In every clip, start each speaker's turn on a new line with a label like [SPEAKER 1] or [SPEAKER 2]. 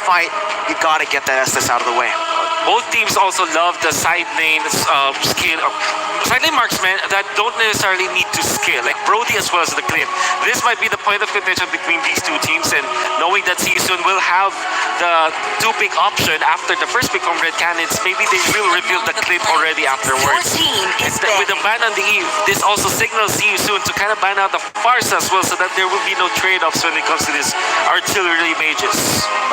[SPEAKER 1] fight, you gotta get that Estes out of the way.
[SPEAKER 2] Both teams also love the side lane skill, side lane marksmen that don't necessarily need to skill, like Brody as well as the Clint. This might be the point of contention between these two teams, and knowing that Season will have the 2-pick option after the first pick from Red Canids, maybe they will reveal the Clint already afterwards. With the ban on the Eve, this also signals Season to kind of ban out the Farsa as well, so that there will be no trade-offs when it comes to this artillery mages.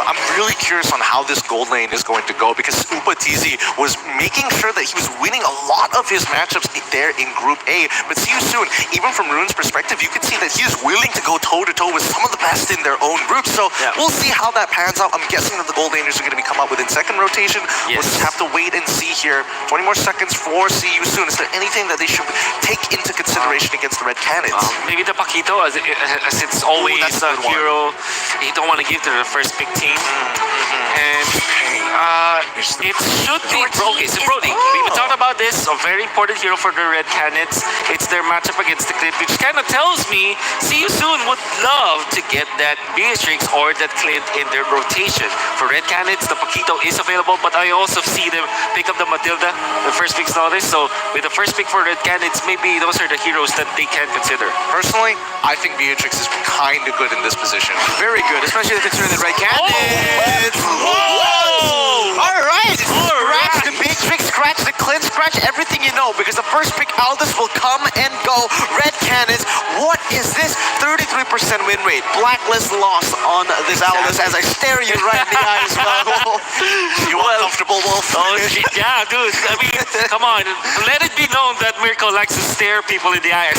[SPEAKER 3] I'm really curious on how this gold lane is going to go, because Upatizi was making sure that he was winning a lot of his matchups there in Group A. But see you soon. Even from Rune's perspective, you can see that he is willing to go toe-to-toe with some of the best in their own group. So we'll see how that pans out. I'm guessing that the gold laners are going to be come up within second rotation. We'll just have to wait and see here. 20 more seconds for see you soon. Is there anything that they should take into consideration against the Red Canids?
[SPEAKER 2] Maybe the Paquito, as it's always a hero you don't want to give to the first pick team. And it should be Brody. So Brody, we talked about this, a very important hero for the Red Canids. It's their matchup against the Clint, which kind of tells me See You Soon would love to get that Beatrix or that Clint in their rotation. For Red Canids, the Paquito is available, but I also see them pick up the Matilda, the first pick notice. So with the first pick for Red Canids, maybe those are the heroes that they can consider.
[SPEAKER 3] Personally, I think Beatrix is kind of good in this position.
[SPEAKER 1] Very good, especially considering the Red Canids. Alright! Scratch the Beatrix, scratch the Clint, scratch everything you know, because the first pick Aldous will come and go. Red Canids, what is this? 33% win rate. Blacklist lost on this Aldous as I stare you right in the eye as well.
[SPEAKER 3] You uncomfortable, Wolf?
[SPEAKER 2] Oh, yeah, dude. I mean, come on. Let it be known that Mirko likes to stare people in the eye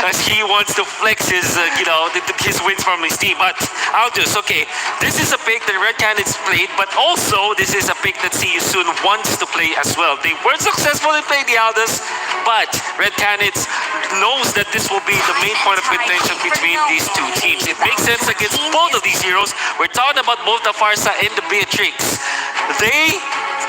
[SPEAKER 2] as he wants to flex his, his wins from his team. But Aldous, okay, this is a pick that Red Canids played, but also this is a pick that See You Soon wants to play as well. They weren't successful in playing the Aldous, but Red Canids knows that this will be the main point of contention between these two teams. It makes sense against both of these heroes. We're talking about both the Farsa and the Beatrix. They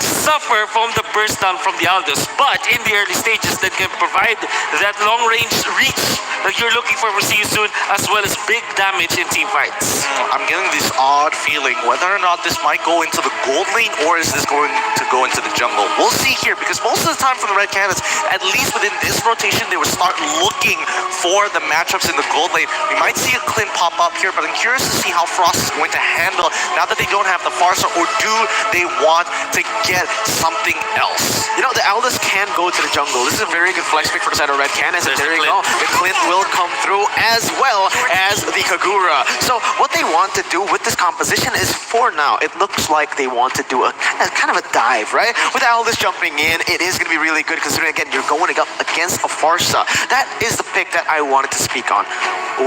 [SPEAKER 2] suffer from the burst down from the Aldous, but in the early stages that can provide that long range reach that you're looking for See You Soon, as well as big damage in team fights.
[SPEAKER 3] I'm getting this odd feeling whether or not this might go into the gold lane or is this going to go into the jungle. We'll see here, because most of the time for the Red Canids, at least within this rotation, they will start looking for the matchups in the gold lane. We might see a Clint pop up here, but I'm curious to see how Frost is going to handle now that they don't have the Farsa, or do they want to get something else?
[SPEAKER 1] You know, the Aldous can go to the jungle. This is a very good flex pick for the side of Red Canids, and there you go. The Clint will come through as well as the Kagura. So what they want to do with this composition is, for now, it looks like they want to do a kind of a dive, right? With Aldous jumping in, it is going to be really good, considering, again, you're going up against a Farsa. That is the pick that I wanted to speak on.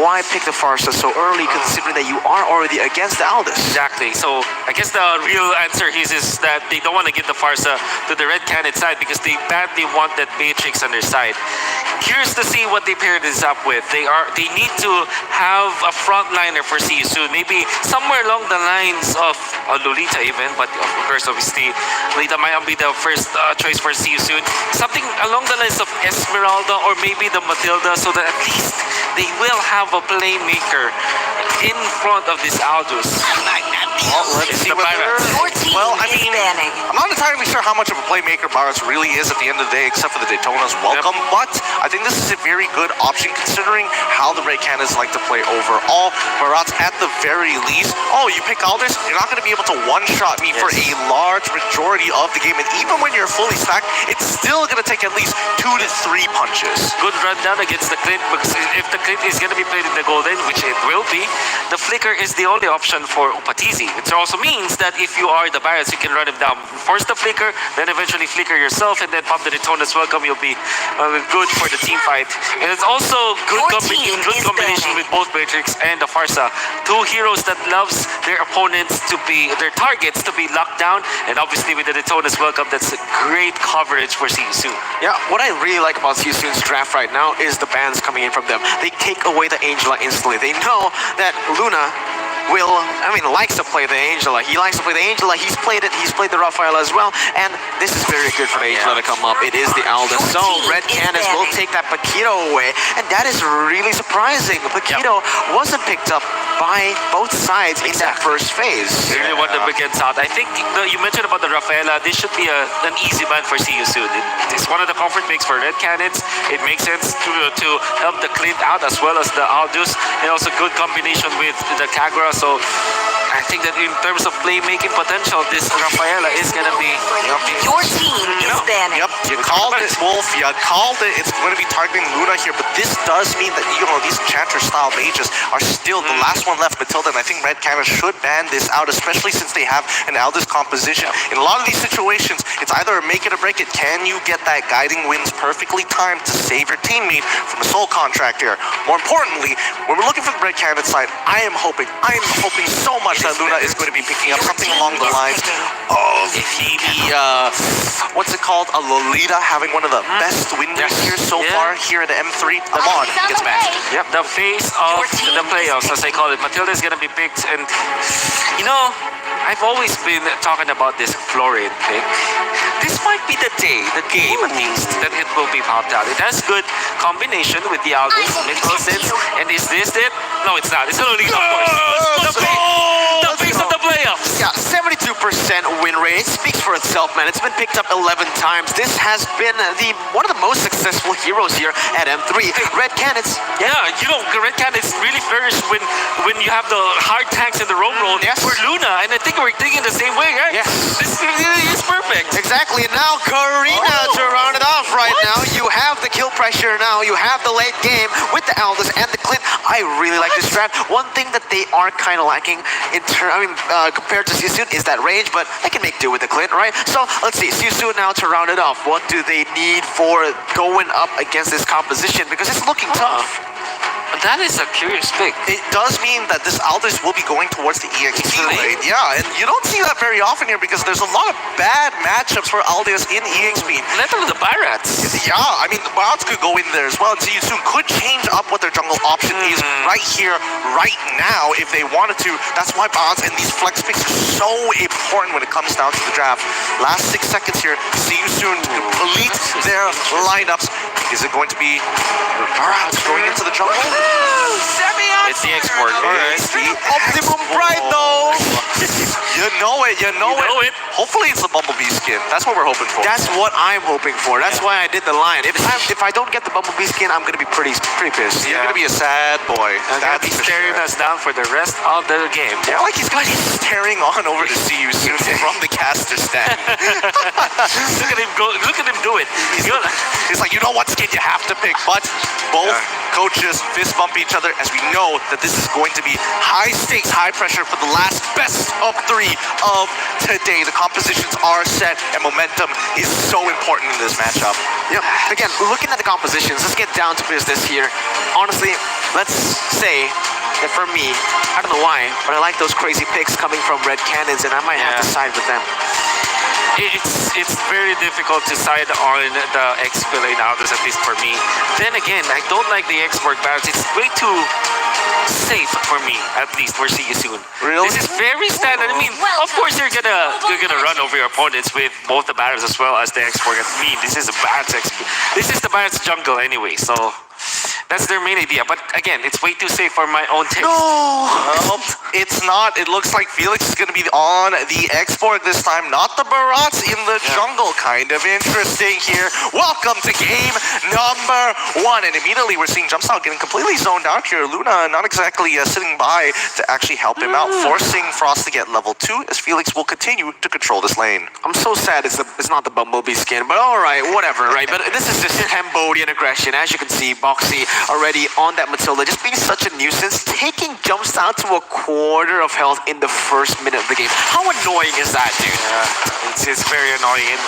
[SPEAKER 1] Why pick the Farsa so early, considering that you are already against the Aldous?
[SPEAKER 2] Exactly. So I guess the real answer is that they don't want to get the Farsa to the Red Canid side because they badly want that Beatrix on their side. Curious to see what they pair this up with. They need to have a frontliner for See You Soon. Maybe somewhere along the lines of Lolita even, but of course, obviously, Lolita might not be the first choice for See You Soon. Something along the lines of Esmeralda or maybe the Matilda, so that at least they will have a playmaker in front of this Aldous.
[SPEAKER 3] Let's see well, I mean, I'm not entirely sure how much of a playmaker Barras really is at the end of the day, except for the Daytona's welcome, but I think this is a very good option considering how the Red Canids like to play overall. Barras, at the very least, you pick Aldous, you're not going to be able to one-shot me for a large majority of the game, and even when you're fully stacked, it's still going to take at least 2 to 3 punches.
[SPEAKER 2] Good rundown against the Clint, because if the Clint is going to be played in the Golden, which it will be, the Flicker is the only option for Upatizi. It also means that if you are the Barrets, you can run him down. Force the Flicker, then eventually Flicker yourself, and then pop the Daytona's welcome. You'll be good for the team fight. And it's also good combination with both Beatrix and the Farsa. Two heroes that loves their opponents their targets to be locked down. And obviously with the Daytona's welcome, that's a great coverage for See You Soon.
[SPEAKER 1] Yeah, what I really like about See You Soon's draft right now is the bans coming in from them. They take away the Angela instantly. They know that Luna likes to play the Angela. He likes to play the Angela. He's played it. He's played the Raphael as well. And this is very good for the Angela to come up. It is the Aldous. So Red Canids will take that Paquito away. And that is really surprising. Paquito wasn't picked up by both sides in that first phase.
[SPEAKER 2] They really want the begins out. I think you mentioned about the Rafaela. This should be an easy ban for See You Soon. It's one of the comfort picks for Red Canids. It makes sense to help the Clint out as well as the Aldous, and also good combination with the Kagura. So I think that in terms of playmaking potential, this Rafaela is gonna be.
[SPEAKER 4] Your team is banning.
[SPEAKER 3] Yep, you called it, Wolf. You called it. It's going to be targeting Luna here, but this does mean that these Chanter-style mages are still the last one left. But till then, I think Red Canada should ban this out, especially since they have an Aldous composition. In a lot of these situations, it's either a make it or break it. Can you get that guiding winds perfectly timed to save your teammate from a soul contract here? More importantly, when we're looking for the Red Canada side, I am hoping so much that Luna is going to be picking up something along the lines of maybe what's it called? A Lolita having one of the best win rates here so far here at the M3. Amon gets back.
[SPEAKER 2] Yep, the face of the playoffs, as I call it. Matilda is gonna be picked, and I've always been talking about this Florian pick. This might be the game at least, that it will be popped out. It has good combination with the Aldous, Mickelson, and is this it? No, it's not. It's a Lolita, of course. The face of the playoffs.
[SPEAKER 1] Yeah, 72% win rate. It speaks for itself, man. It's been picked up 11 times. This has been one of the most successful heroes here at M3. Red Canids.
[SPEAKER 2] Yeah, Red Canids really flourish when you have the hard tanks in the roam roll for Luna, and I think we're thinking the same way, right?
[SPEAKER 1] Yes.
[SPEAKER 2] This is perfect.
[SPEAKER 1] Exactly. And now Karina to round it off right now. You have the kill pressure now. You have the late game with the Aldous and the Clint. I really like this strat. One thing that they are kind of lacking compared to Sisun is that range, but they can make do with the Clint, right? So let's see. Sisun now to round it off. What do they need for going up against this composition? Because it's looking tough.
[SPEAKER 2] That is a curious pick.
[SPEAKER 3] It does mean that this Aldous will be going towards the EXP lane. Yeah, and you don't see that very often here because there's a lot of bad matchups for Aldous in EXP.
[SPEAKER 2] Let them the Pirates.
[SPEAKER 3] Yeah, I mean, the Browns could go in there as well, and See You Soon could change up what their jungle option is right here, right now, if they wanted to. That's why Browns and these flex picks are so important when it comes down to the draft. Last 6 seconds here, See You Soon to complete their lineups. Is it going to be Browns going into the jungle?
[SPEAKER 2] It's the export.
[SPEAKER 3] It's the
[SPEAKER 1] Optimum Pride, though.
[SPEAKER 3] You know it. Hopefully it's the Bumblebee skin. That's what we're hoping for.
[SPEAKER 1] That's what I'm hoping for. That's why I did the line. If I don't get the Bumblebee skin, I'm gonna be pretty pissed.
[SPEAKER 3] You're gonna be a sad boy.
[SPEAKER 2] I'm gonna be staring us down for the rest of the game.
[SPEAKER 3] Yeah, like he's staring on over to See You Soon from the caster stand.
[SPEAKER 2] Look at him go. Look at him do it.
[SPEAKER 3] He's like, you know what skin you have to pick, but both coaches fist bump each other as we know that this is going to be high stakes, high pressure for the last best of 3 of today. The compositions are set and momentum is so important in this matchup.
[SPEAKER 1] Yep. Again, looking at the compositions, let's get down to business here. Honestly, let's say that for me, I don't know why, but I like those crazy picks coming from Red Canids, and I might have to side with them.
[SPEAKER 2] It's very difficult to side on the XP lane now, at least for me. Then again, I don't like the export balance. It's way too safe for me, at least. We'll see you soon.
[SPEAKER 3] Really?
[SPEAKER 2] This is very standard. I mean, of course you're gonna run over your opponents with both the barrels as well as the export. I mean, this is a balance XP. This is the balance jungle anyway, so that's their main idea. But again, it's way too safe for my own taste.
[SPEAKER 3] No, it's not. It looks like Felix is going to be on the export this time, not the Barats in the jungle. Kind of interesting here. Welcome to game number 1. And immediately we're seeing Jumpstyle getting completely zoned out here. Luna not exactly sitting by to actually help him out, forcing Frost to get level 2 as Felix will continue to control this lane.
[SPEAKER 1] I'm so sad it's not the Bumblebee skin, but alright, whatever, right? But this is just Cambodian aggression. As you can see, Boxy already on that Matilda, just being such a nuisance, taking jumps down to a quarter of health in the first minute of the game. How annoying is that, dude?
[SPEAKER 2] It's very annoying. And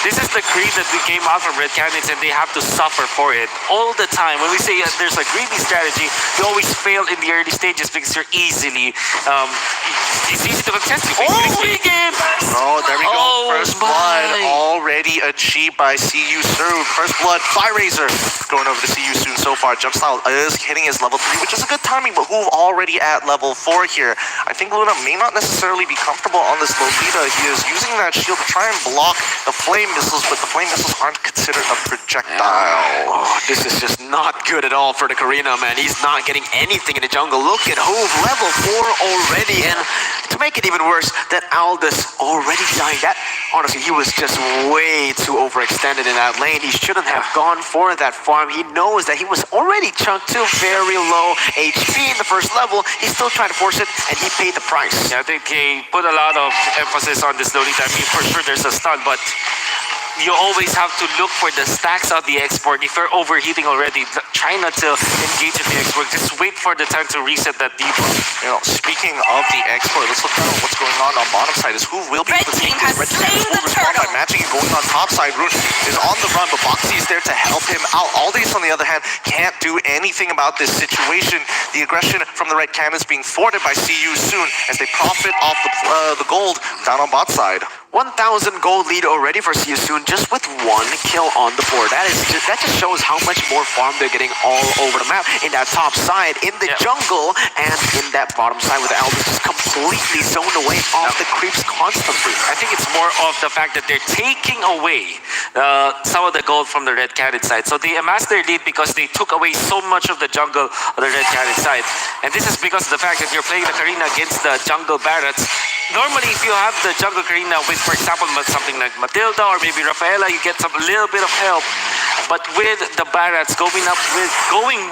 [SPEAKER 2] this is the greed that we came out from Red Canids, and they have to suffer for it all the time. When we say there's a greedy strategy, you always fail in the early stages because you're easily, it's easy to contest you.
[SPEAKER 3] Oh, there we go. First blood already achieved by CU soon. First blood, Fire Razor going over to CU soon so far. Jump style is hitting his level 3, which is a good timing, but Hoove already at level 4 here. I think Luna may not necessarily be comfortable on this Lolita. He is using that shield to try and block the flame missiles, but the flame missiles aren't considered a projectile.
[SPEAKER 1] Oh, this is just not good at all for the Karina, man. He's not getting anything in the jungle. Look at Hoove, level 4 already. And to make it even worse, that Aldous already dying. That, honestly, he was just way too overextended in that lane. He shouldn't have gone for that farm. He knows that he was already chunked to very low HP in the first level. He still tried to force it, and he paid the price.
[SPEAKER 2] Yeah, I think he put a lot of emphasis on this Lolita. I mean, for sure there's a stun, but you always have to look for the stacks of the export. If you're overheating already, try not to engage in the export. Just wait for the time to reset that debuff.
[SPEAKER 3] You know, speaking of the export, let's look at what's going on bottom side. Is who will be able to take this? Red team has respond by matching and going on top side. Rune is on the run, but Boxy is there to help him out. Aldi's, on the other hand, can't do anything about this situation. The aggression from the Red Canids being thwarted by CU soon as they profit off the gold down on bot side.
[SPEAKER 1] 1,000 gold lead already for CU soon, just with 1 kill on the board. That just shows how much more farm they're getting all over the map. In that top side, in the jungle, and in that bottom side with the Aldous just completely zoned away off the creeps constantly.
[SPEAKER 2] I think it's more of the fact that they're taking away some of the gold from the Red Canid side. So they amassed their lead because they took away so much of the jungle on the Red Canid side. And this is because of the fact that you're playing the Karina against the jungle Barretts. Normally, if you have the jungle Karina with, for example, something like Matilda or maybe Rafaela, you get some little bit of help. But with the Barretts going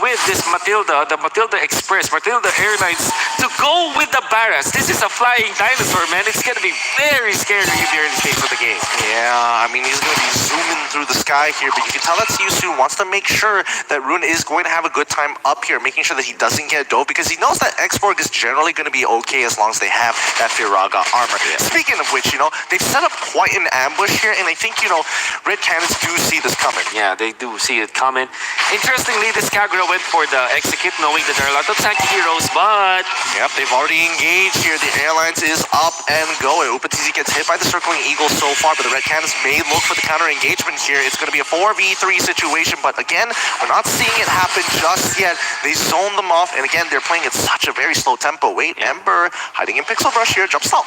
[SPEAKER 2] with this Matilda, the Matilda Express, Matilda Airlines, to go with the Barretts, this is a flying dinosaur, man. It's going to be very scary in the early stage of the game.
[SPEAKER 3] Yeah, I mean, he's going to be zooming through the sky here, but you can tell that Siusu wants to make sure that Rune is going to have a good time up here, making sure that he doesn't get dove, because he knows that X-Borg is generally going to be okay as long as they have that Firaga armor. Yeah. Speaking of which, you know, they've set up quite an ambush here, and I think, you know, Red Canids do see this coming.
[SPEAKER 2] Yeah, they do see it coming. Interestingly, this Kagura went for the execute, knowing that there are a lot of tanky heroes, but...
[SPEAKER 3] Yep, they've already engaged here. The Airlines is up and going. Upatizi gets hit by the Circling Eagle so far, but the Red Canids may look for the counter engagement here. It's going to be a 4v3 situation, but again, we're not seeing it happen just yet. They zone them off, and again, they're playing at such a very slow tempo. Wait, Ember hiding in Pixel Brush here. Jump style.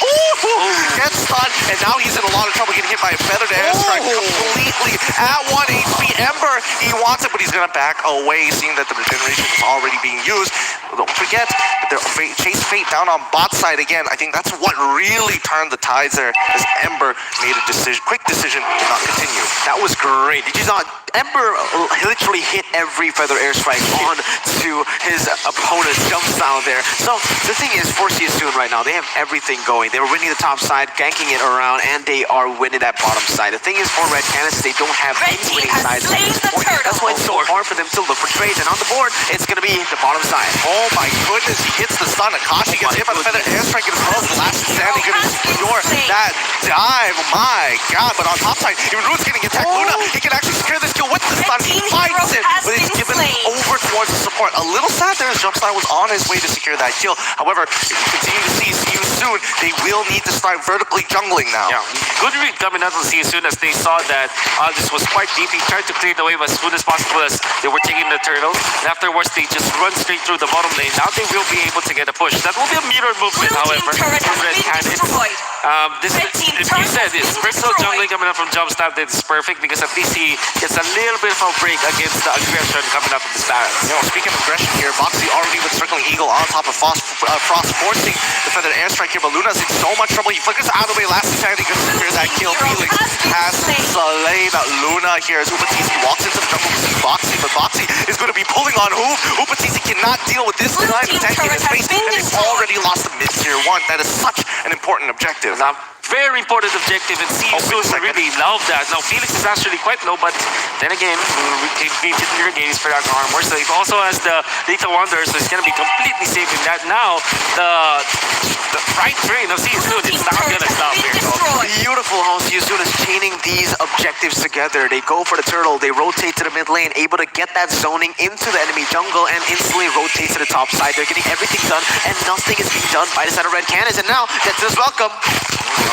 [SPEAKER 3] Gets stunned, and now he's in a lot of trouble getting hit by a feathered airstrike completely at 1 HP. Ember, he wants it, but he's going to back away, seeing that the regeneration is already being used. Don't forget, they're chase Fate down on bot side again. I think that's what really turned the tides there, as Ember made a quick decision to not continue.
[SPEAKER 1] That was great. Did you not? Ember literally hit every feather airstrike on to his opponent's jump style there. So the thing is, for CSU right now, they have everything going. They were winning the top side, ganking it around, and they are winning that bottom side. The thing is, for Red Canids, they don't have any winning sides at this point. That's why it's so hard for them to look for trades. And on the board, it's going to be the bottom side.
[SPEAKER 3] Oh my goodness, he hits the stun. Akashi gets hit by the feather airstrike as well. The last standing going to secure that dive. My god, but on top side, even Rune's getting attacked. Luna, he can actually secure this kill with the stun. He finds it, but it's given over towards the support. A little sad there as Jumpstyle was on his way to secure that kill. However, if you continue to see CU soon, they will need to start vertically jungling now.
[SPEAKER 2] Yeah, good read coming out of CU soon as they saw that this was quite deep. He tried to clear the wave as soon as possible as they were taking the turtle. And afterwards, they just run straight through the bottom lane. Now they will be able to get a push. That will be a mirror movement, however, from Red Canids. If you said this, personal jungling coming up from Jumpstyle, this is perfect because at least he gets a little bit of a break against the aggression coming up from the Barretts.
[SPEAKER 3] You know, speaking of aggression here, Boxy already with Circling Eagle on top of Frost forcing the feathered airstrike here, but Luna's in so much trouble. He flickers out of the way last time he could secure that kill. Felix has slayed Luna here as Upatizi walks into the jungle to see Boxy, but Boxy is going to be pulling on Hoove. Upatizi cannot deal with this line of tank in his face, and he's already lost the mid-tier 1. That is such an important objective.
[SPEAKER 2] Very important objective, and CU really love that. Now, Felix is actually quite low, but then again, we can regain his Firaga armor. So he also has the Lethal Wonder, so he's going to be completely safe in that. Now, the right train of CU is not going to stop here.
[SPEAKER 1] Beautiful how CU is chaining these objectives together. They go for the turtle, they rotate to the mid lane, able to get that zoning into the enemy jungle, and instantly rotate to the top side. They're getting everything done, and nothing is being done by the side of Red Canids. And now, that's his welcome.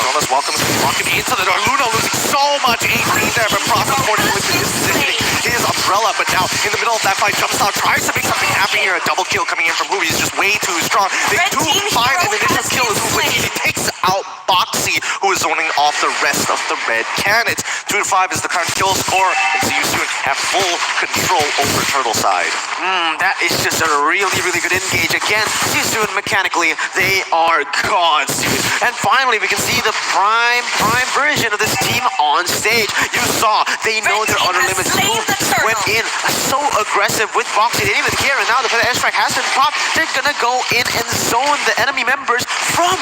[SPEAKER 3] Jonas welcomes rocket into the door. Luna losing so much AP there, but Frost unfortunately with his positioning his umbrella. But now in the middle of that fight, Jumpstyle tries to make something happen here. A double kill coming in from Movie. He's just way too strong. They
[SPEAKER 4] Red
[SPEAKER 3] do
[SPEAKER 4] team
[SPEAKER 3] find
[SPEAKER 4] hero
[SPEAKER 3] an initial
[SPEAKER 4] has
[SPEAKER 3] kill as
[SPEAKER 4] been
[SPEAKER 3] Uber
[SPEAKER 4] slain.
[SPEAKER 3] He takes out Boxy, who is zoning off the rest of the red Canids. 2-5 is the current kill score, and so you soon have full control over Turtle side.
[SPEAKER 1] That is just a really, really good engage. Again, soon mechanically, they are gods, dude. And finally, we can see the prime version of this team on stage. You saw, they know
[SPEAKER 4] Red
[SPEAKER 1] their
[SPEAKER 4] team
[SPEAKER 1] outer
[SPEAKER 4] has
[SPEAKER 1] limits.
[SPEAKER 4] slain
[SPEAKER 1] Move
[SPEAKER 4] the turtle.
[SPEAKER 1] went in so aggressive with Boxy. They didn't even care, and now the airstrike has been popped. They're gonna go in and zone the enemy members from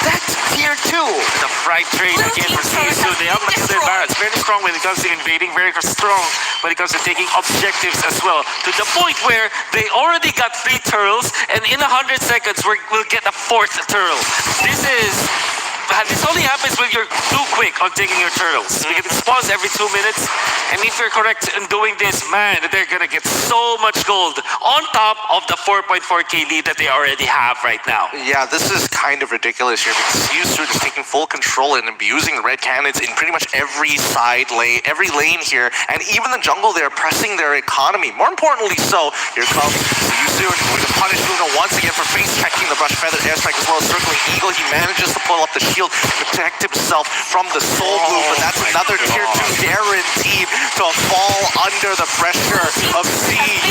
[SPEAKER 1] that tier 2.
[SPEAKER 2] The fright trade
[SPEAKER 4] Blue
[SPEAKER 2] again
[SPEAKER 4] team
[SPEAKER 2] for
[SPEAKER 4] turret
[SPEAKER 2] CSU.
[SPEAKER 4] has
[SPEAKER 2] They
[SPEAKER 4] been
[SPEAKER 2] have like
[SPEAKER 4] destroyed.
[SPEAKER 2] Barretts. Very strong when it comes to invading, very strong when it comes to taking objectives as well. To the point where they already got 3 turtles, and in 100 seconds we'll get a 4th turtle. This only happens when you're too quick on taking your turtles. Because it spawns every 2 minutes, and if you're correct in doing this, man, they're gonna get so much gold on top of the 4.4k lead that they already have right now.
[SPEAKER 3] Yeah, this is kind of ridiculous here because Yusu is taking full control and abusing the red Canids in pretty much every side lane, every lane here, and even the jungle, they're pressing their economy. More importantly so, here comes Yusu going to punish Luna once again for face checking the Brush Feather airstrike as well as circling Eagle. He manages to pull up the shield, protect himself from the Soul Blue, but that's another tier 2 guaranteed to fall under the pressure of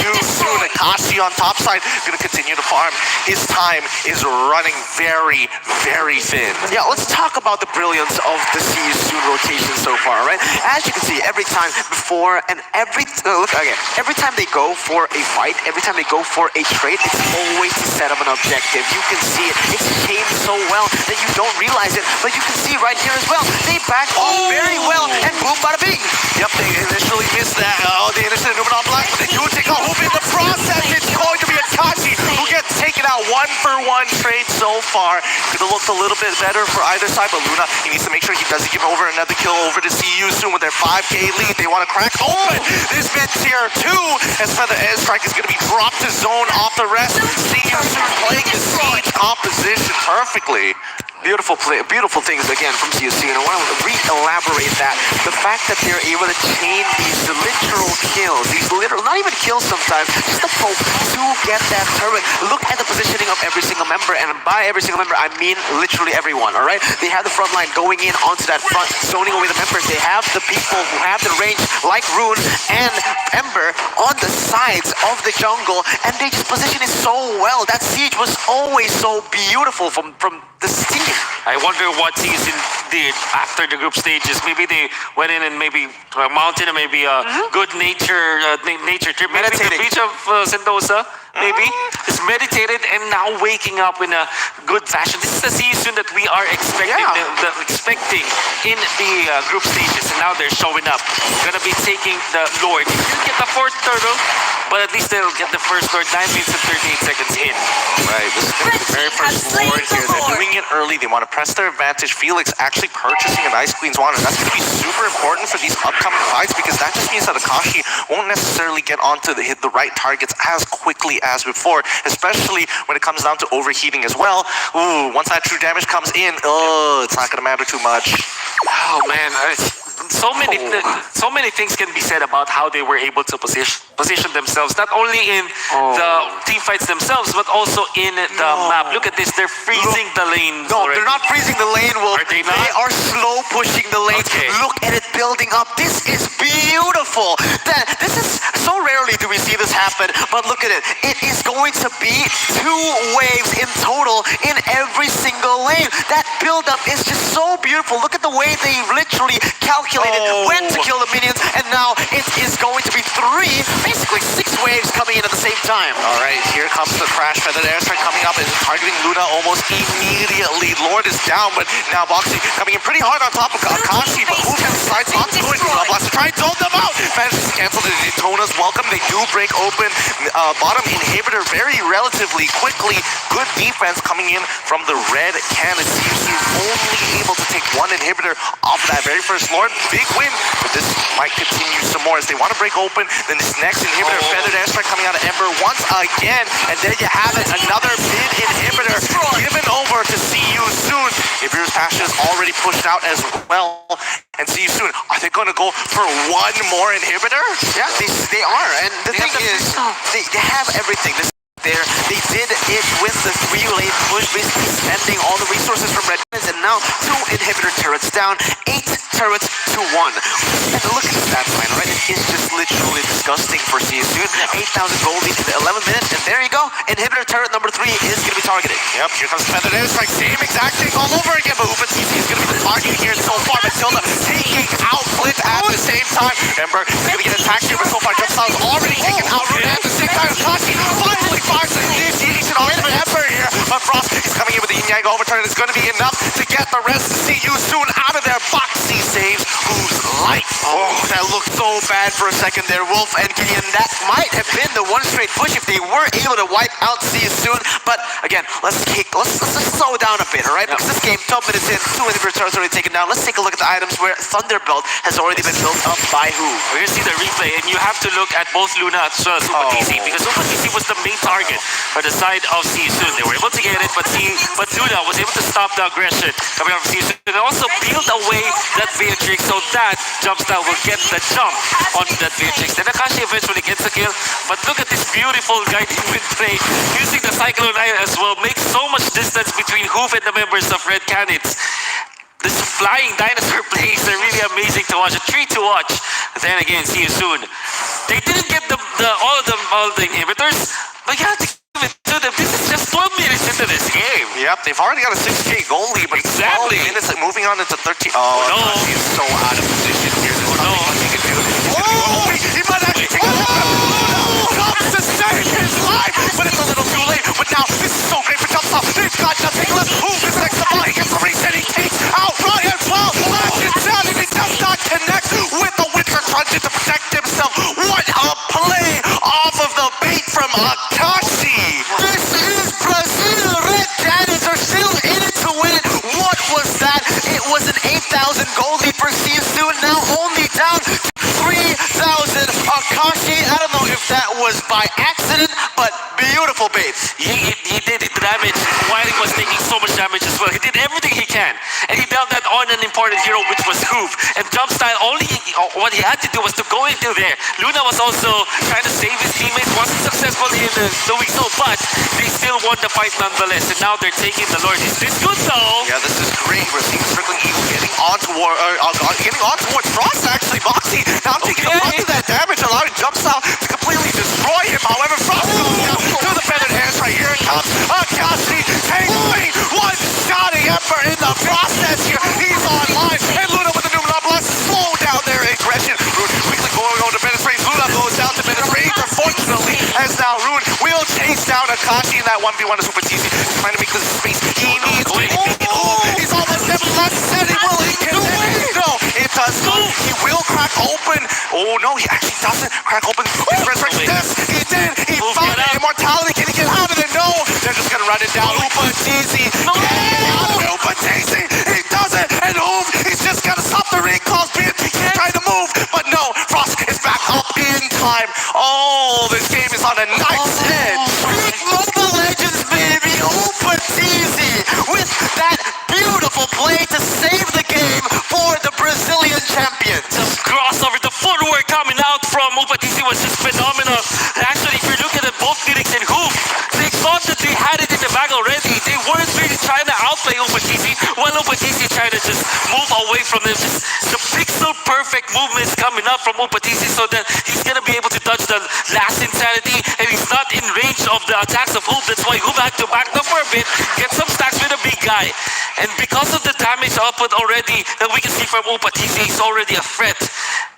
[SPEAKER 3] Yusu. Akashi on top side, going to continue to farm. His time is running very, very thin.
[SPEAKER 1] Yeah, let's talk about the brilliance of the CSU rotation so far, right? As you can see, every time before and every time they go for a fight, every time they go for a trade, it's always to set up an objective. You can see it. It's aimed so well that you don't realize it, but you can see right here as well. They back off very well, and boom, bada bing.
[SPEAKER 3] Yep, they initially missed that. Oh, they initially moving on black, but they do take a hoop in the process. It's going to be Akashi who gets taken out 1-for-1 trade so far. Could have looked a little bit better for either side, but Luna, he needs to make sure he doesn't give over another kill over to CU soon with their 5k lead. They want to crack open this mid tier 2 as Feather Airstrike is going to be dropped to zone off the rest. CU soon playing the siege composition perfectly.
[SPEAKER 1] Beautiful things again from CSC, and I want to re-elaborate that. The fact that they're able to chain these literal kills, not even kills sometimes, just a poke to get that turret. Look at the positioning of every single member, and by every single member, I mean literally everyone, all right? They have the front line going in onto that front, zoning away the members. They have the people who have the range, like Rune and Ember, on the sides of the jungle, and they just position it so well. That siege was always so beautiful from this team.
[SPEAKER 2] I wonder what season did after the group stages. Maybe they went in and maybe to a mountain or maybe a good nature trip. Maybe to the
[SPEAKER 1] Meditating.
[SPEAKER 2] beach of Sentosa. Maybe just meditated and now waking up in a good fashion. This is the season that we are expecting, expecting in the group stages, and now they're showing up. Gonna be taking the Lord. They didn't get the 4th turtle, but at least they'll get the first Lord 9 minutes and 38 seconds in.
[SPEAKER 3] Right, this is going to be the very first Lord here. They're doing it early. They want to press their advantage. Felix actually purchasing an Ice Queen's Wand, and that's going to be super important for these upcoming fights because that just means that Akashi won't necessarily get onto hit the right targets as quickly as before, especially when it comes down to overheating as well. Ooh, once that true damage comes in, it's not going to matter too much.
[SPEAKER 2] Oh man, so many things can be said about how they were able to position themselves, not only in the team fights themselves, but also in the map. Look at this, they're freezing the lane.
[SPEAKER 1] No, they're not freezing the lane, Wolf.
[SPEAKER 2] Are they not?
[SPEAKER 1] They are slow pushing the lanes.
[SPEAKER 2] Okay.
[SPEAKER 1] Look at it building up. This is beautiful. This is so rarely do we see this happen, but look at it. It is going to be 2 waves in total in every single lane. That build up is just so beautiful. Look at the way they literally calculated when to kill the minions, and now it is going to be 3, basically 6 waves coming in at the same time.
[SPEAKER 3] All right, here comes the Crash Feather Airstrike coming up and targeting Luna almost immediately. Lord is down, but now Boxy coming in pretty hard on top of Akashi, but Wolf decides not to do it. Luna Blast to try and zone them out. Manages to cancel the Daytona's welcome. They do break open bottom inhibitor very relatively quickly. Good defense coming in from the red Canids. He's only able to take one inhibitor off of that very first Lord. Big win, but this might continue some more as they want to break open. Then this next inhibitor, Feathered Airstrike coming out of Ember once again. And there you have it, another mid inhibitor given over to See You Soon. Ibir's Passion is already pushed out as well. And See You Soon, are they going to go for one more inhibitor?
[SPEAKER 1] Yeah, they are. And the thing is, they have everything. There, they did it with the 3-lane push, basically spending all the resources from Red Canids, and now 2 inhibitor turrets down, 8 turrets to 1. And look at the stats line, right? It is just literally disgusting for See You Soon. 8,000 gold lead in the 11 minutes, and there you go. Inhibitor turret number 3 is going to be targeted.
[SPEAKER 3] Yep, here comes Feathered Airstrike, same exact thing all over again, but UPaTizi is going to be the target here so far. Matilda taking out Flint at the same time. Ember is going to get attacked here, but so far Jumpstyle is already taken out Rune at the same time. Kashi finally fires the initiation on Ember here, but Frost is coming in with the Yin Yang overturn. It's going to be enough to get the rest to See You Soon out of their Boxy saves. Whose life?
[SPEAKER 1] Oh, that looked so bad for a second there, Wolf and Gideon. That might have been the one straight push if they were able to wipe out See You Soon. But again, let's just slow down a bit, all right? Because this game, 12 minutes in, 2 inhibitor turrets already taken down. Let's take a look at the items where Thunderbelt has already been built up by who?
[SPEAKER 2] We're going to see the replay, and you have to look at both Luna as well as UPaTizi, because UPaTizi was the main target for the side of See You Soon. They were able to get it, but Luna was able to stop the aggression coming out from See You Soon, and also peeled away that Beatrix so that Jumpstyle will get the jump onto that Beatrix. Then Akashi eventually gets a kill, but look at this beautiful guiding wind play using the Cyclone Eye as well. Makes so much distance between Hoof and the members of Red Canids. This flying dinosaur plays are really amazing to watch. A treat to watch. Then again, See You Soon. They didn't get all the inhibitors, but you have to give it to them. This is just 12 minutes into this game.
[SPEAKER 3] Yep, they've already got a 6K goal lead, but
[SPEAKER 2] Exactly.
[SPEAKER 3] 12 minutes moving on into 13. Oh,
[SPEAKER 2] no.
[SPEAKER 3] Akashi is so out of position here. There's nothing much he can do. He might actually take a comes to save his life, but it's a little too late. But now this is so great for Jumpstyle. They've got nothing left. Who is next to ball? He gets the reset. He takes out Ryan as well. Lashes out, and he does not connect with the Winter Truncheon to protect himself. What a play off of the bait from Akashi.
[SPEAKER 1] This is Brazil. Red Canids are still in it to win it. What was that? It was an 8,000 gold lead for See You Soon. Now only down to 3,000. Akashi, I don't know if that was by accident, but beautiful bait.
[SPEAKER 2] He did the damage while he was taking so much damage as well. He did everything he can, and he dealt that on an important hero, which was Hoof. And Jumpstyle, what he had to do was to go into there. Luna was also trying to save his teammates, wasn't successful in the weak zone, but they still won the fight nonetheless. And now they're taking the Lord. Is this good though?
[SPEAKER 3] Yeah, this is great. We're seeing Circling Eagle getting on towards Frost, actually. Boxy now taking a bunch of that damage, allowing Jumpstyle to completely destroy him. However, Frost goes down to the Feathered Airstrike. Here it comes. Akashi taking one shot at Ember in the process here. He's online. And Luna with the Numina Blast slow down their aggression. Rune quickly going on to Menace Range. Luna goes down to Menace Range, unfortunately, as now Rune will chase down Akashi in that 1v1 as UPaTizi. He's trying to make this space he needs to make it. He's almost never left setting. Will he connect? No, it does not. He will crack open. Oh no, he actually doesn't crack open his resurrection. Yes, he did. He found it. Immortality. Can he get out of there? No. They're just gonna run it down. UPaTizi. Get out of it, UPaTizi. He does it. And Oof, he's just gonna stop the recalls. BNP trying to move, but no. Frost is back up in time. Oh, this game is on a knife's edge.
[SPEAKER 1] Big Mobile Legends, baby. UPaTizi with that beautiful play to save the game for the Brazilian champions.
[SPEAKER 2] The crossover, the footwork coming out from UPaTizi was just phenomenal. Actually, if you're looking at both Phoenix and Hoof, they thought that they had it in the bag already. They weren't really trying to outplay UPaTizi, while UPaTizi trying to just move away from them. Just the pixel perfect movements coming up from UPaTizi so that he's gonna be able to dodge the last insanity, and he's not in range of the attacks of Hoof. That's why Hoof had to back up for a bit, get some stacks with a big guy. And because of the damage output already that we can see from UPaTizi, he's already a threat.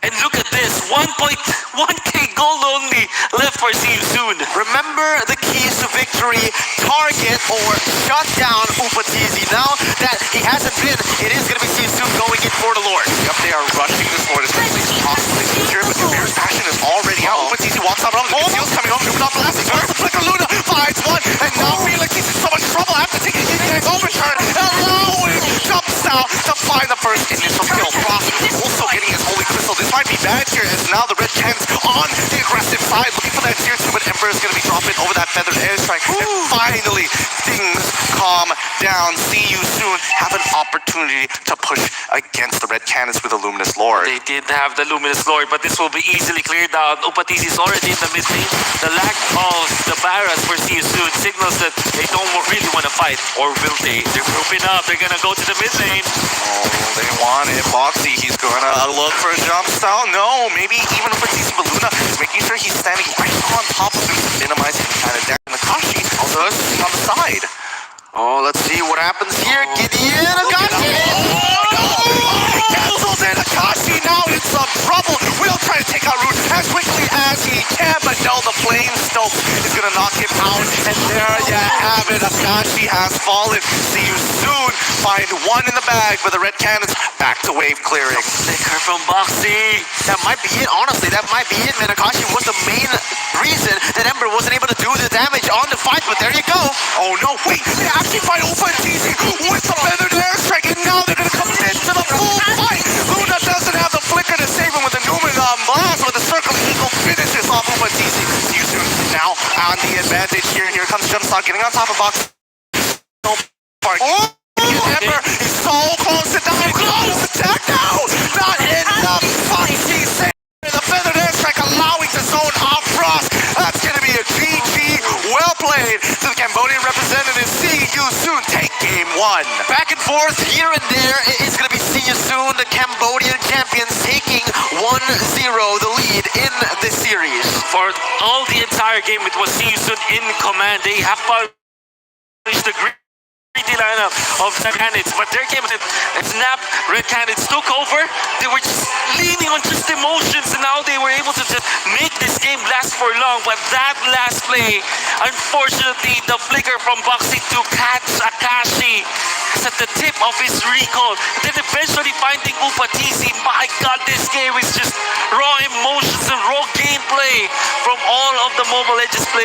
[SPEAKER 2] And look at this, 1.1k gold only left for See You Soon.
[SPEAKER 1] Remember the keys to victory: target or shut down UPaTizi. Now that he hasn't been, it is going to be See You Soon going in for the Lord.
[SPEAKER 3] Yep, they are rushing this Lord as quickly as possible. Sure, but Bear's Passion is already out. UPaTizi walks out on him. Seal's coming home. Numina Blast. He's going to flicker. Luna finds one, and now Felix is in so much trouble after taking a overturn, allowing Jumpstyle now to find the first initial kill. Frost also getting his Holy Crystal. This might be bad here as now the Red Canids on the aggressive side, looking for that tier 2, but Ember is going to be dropping over that feathered airstrike. And finally, things calm down. See you soon. Have an opportunity to push against the Red Canids with a Luminous Lord.
[SPEAKER 2] They did have the Luminous Lord, but this will be easily cleared out. Upatisi is already in the mid lane. The lack of the Barras for See You Soon signals that they don't really want to fight. Or will they? They're grouping up. They're going to go to the mid lane.
[SPEAKER 3] Oh, they want it. Boxy, he's going to look for a jump style. No, maybe even Upatisi, but Luna is making sure he's standing right on top of him to minimize any kind of damage. Nakashi also on the side.
[SPEAKER 1] Oh, let's see what happens here. Gideon, Akashi!
[SPEAKER 3] Cancels it. Akashi now in some trouble. Will try to take out Root as quickly as he can, but no, the Flame Stoke is going to knock him out. And there you have it. Akashi has fallen. See you soon. Find one in the bag for the Red Canids. Back to wave clearing.
[SPEAKER 2] Flicker from Boxy.
[SPEAKER 1] That might be it, honestly. That might be it, man. Akashi was the main reason that Ember wasn't able to do the damage on the fight, but there you go.
[SPEAKER 3] Oh no, wait, they actually find Upatisi with the feathered airstrike, and now they're going to commit to the full fight. Luna doesn't have the flicker to save him with the Numen Blast, but the Circle Eagle finishes off Upatisi. See you soon. Now on the advantage here. Here comes Jumpstart getting on top of Box. Ember is so close to dying. Close attack now. Not enough. Foxy saved the feathered airstrike, allowing the zone off Frost. That's going to be a GG. Well played to the Cambodian representative. See you soon. Take game 1.
[SPEAKER 1] Back and forth here and there. It's going to be See You Soon, the Cambodian champions, taking 1-0 the lead in this series.
[SPEAKER 2] For all the entire game, it was See You Soon in command. They have punished the greedy lineup of the Canids, but there came a snap. Red Canids took over. They were just leaning on just emotions, and now they were able to just make this game last for long. But that last play, unfortunately, the flicker from Boxy to catch Akashi is at the tip of his recall. Then eventually finding Upatisi. My God, this game is just raw emotions and raw gameplay from all of the Mobile Legends players.